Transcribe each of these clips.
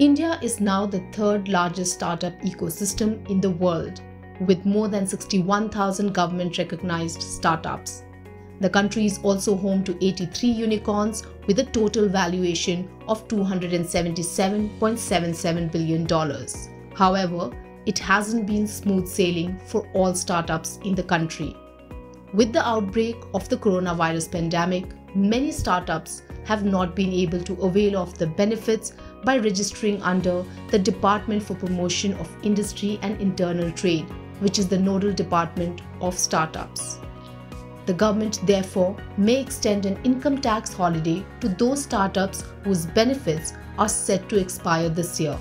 India is now the third largest startup ecosystem in the world, with more than 61,000 government-recognized startups. The country is also home to 83 unicorns with a total valuation of $277.77 billion. However, it hasn't been smooth sailing for all startups in the country. With the outbreak of the coronavirus pandemic, many startups have not been able to avail of the benefits by registering under the Department for Promotion of Industry and Internal Trade, which is the nodal department of startups. The government, therefore, may extend an income tax holiday to those startups whose benefits are set to expire this year.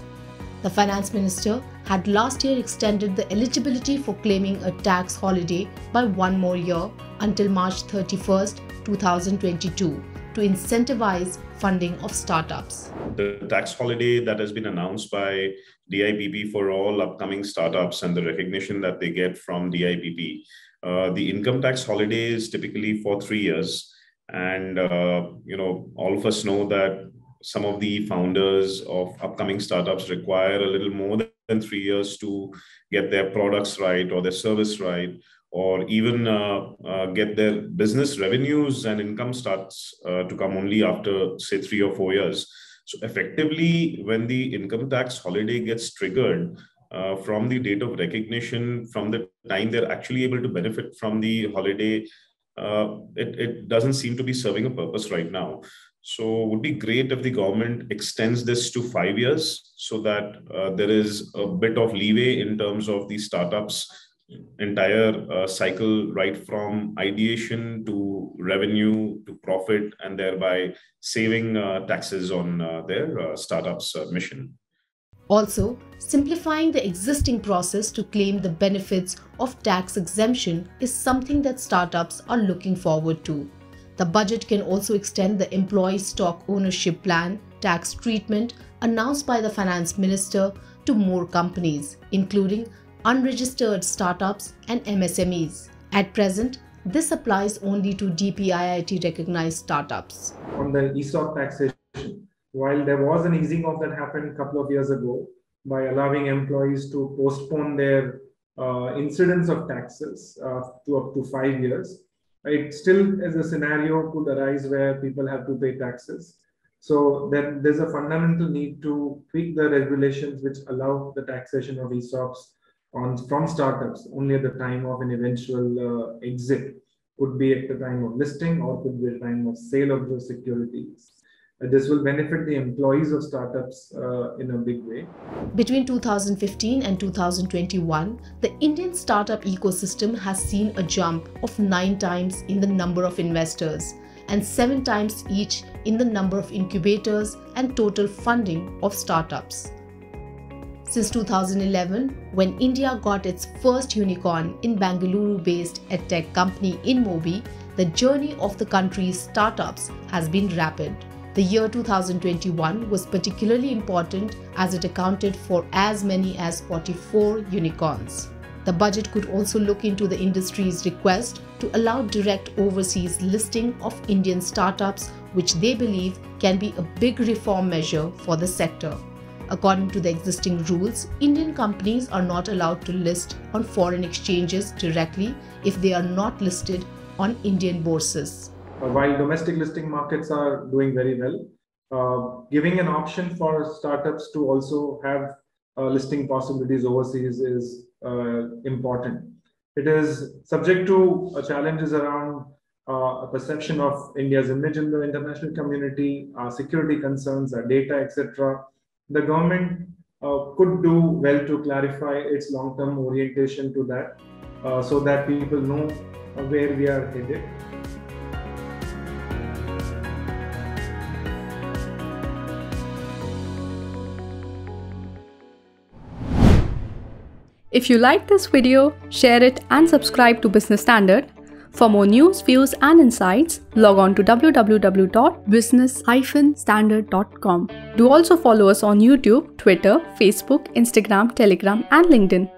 The Finance Minister had last year extended the eligibility for claiming a tax holiday by one more year until March 31st, 2022 to incentivize funding of startups. The tax holiday that has been announced by DIPP for all upcoming startups and the recognition that they get from DIPP. The income tax holiday is typically for 3 years. And, all of us know that some of the founders of upcoming startups require a little more than 3 years to get their products right or their service right, or even get their business revenues and income starts to come only after, say, 3 or 4 years. So effectively, when the income tax holiday gets triggered, from the date of recognition, from the time they're actually able to benefit from the holiday, it doesn't seem to be serving a purpose right now. So it would be great if the government extends this to 5 years so that there is a bit of leeway in terms of the startups' entire cycle, right from ideation to revenue to profit, and thereby saving taxes on their startups' mission. Also, simplifying the existing process to claim the benefits of tax exemption is something that startups are looking forward to. The budget can also extend the employee stock ownership plan tax treatment announced by the Finance Minister to more companies, including unregistered startups and MSMEs. At present, this applies only to DPIIT recognized startups. On the ESOP taxation, while there was an easing of that happened a couple of years ago by allowing employees to postpone their incidence of taxes to up to 5 years, it still is a scenario could arise where people have to pay taxes. So then there's a fundamental need to tweak the regulations which allow the taxation of ESOPs from startups only at the time of an eventual exit. Could be at the time of listing or could be at the time of sale of those securities. This will benefit the employees of startups in a big way. Between 2015 and 2021, the Indian startup ecosystem has seen a jump of 9 times in the number of investors and 7 times each in the number of incubators and total funding of startups. Since 2011, when India got its first unicorn in Bengaluru-based edtech company InMobi, the journey of the country's startups has been rapid. The year 2021 was particularly important as it accounted for as many as 44 unicorns. The budget could also look into the industry's request to allow direct overseas listing of Indian startups, which they believe can be a big reform measure for the sector. According to the existing rules, Indian companies are not allowed to list on foreign exchanges directly if they are not listed on Indian bourses. While domestic listing markets are doing very well, giving an option for startups to also have listing possibilities overseas is important. It is subject to challenges around a perception of India's image in the international community, security concerns, data, etc. The government could do well to clarify its long-term orientation to that so that people know where we are headed. If you like this video, share it and subscribe to Business Standard. For more news, views and insights, log on to www.business-standard.com. Do also follow us on YouTube, Twitter, Facebook, Instagram, Telegram and LinkedIn.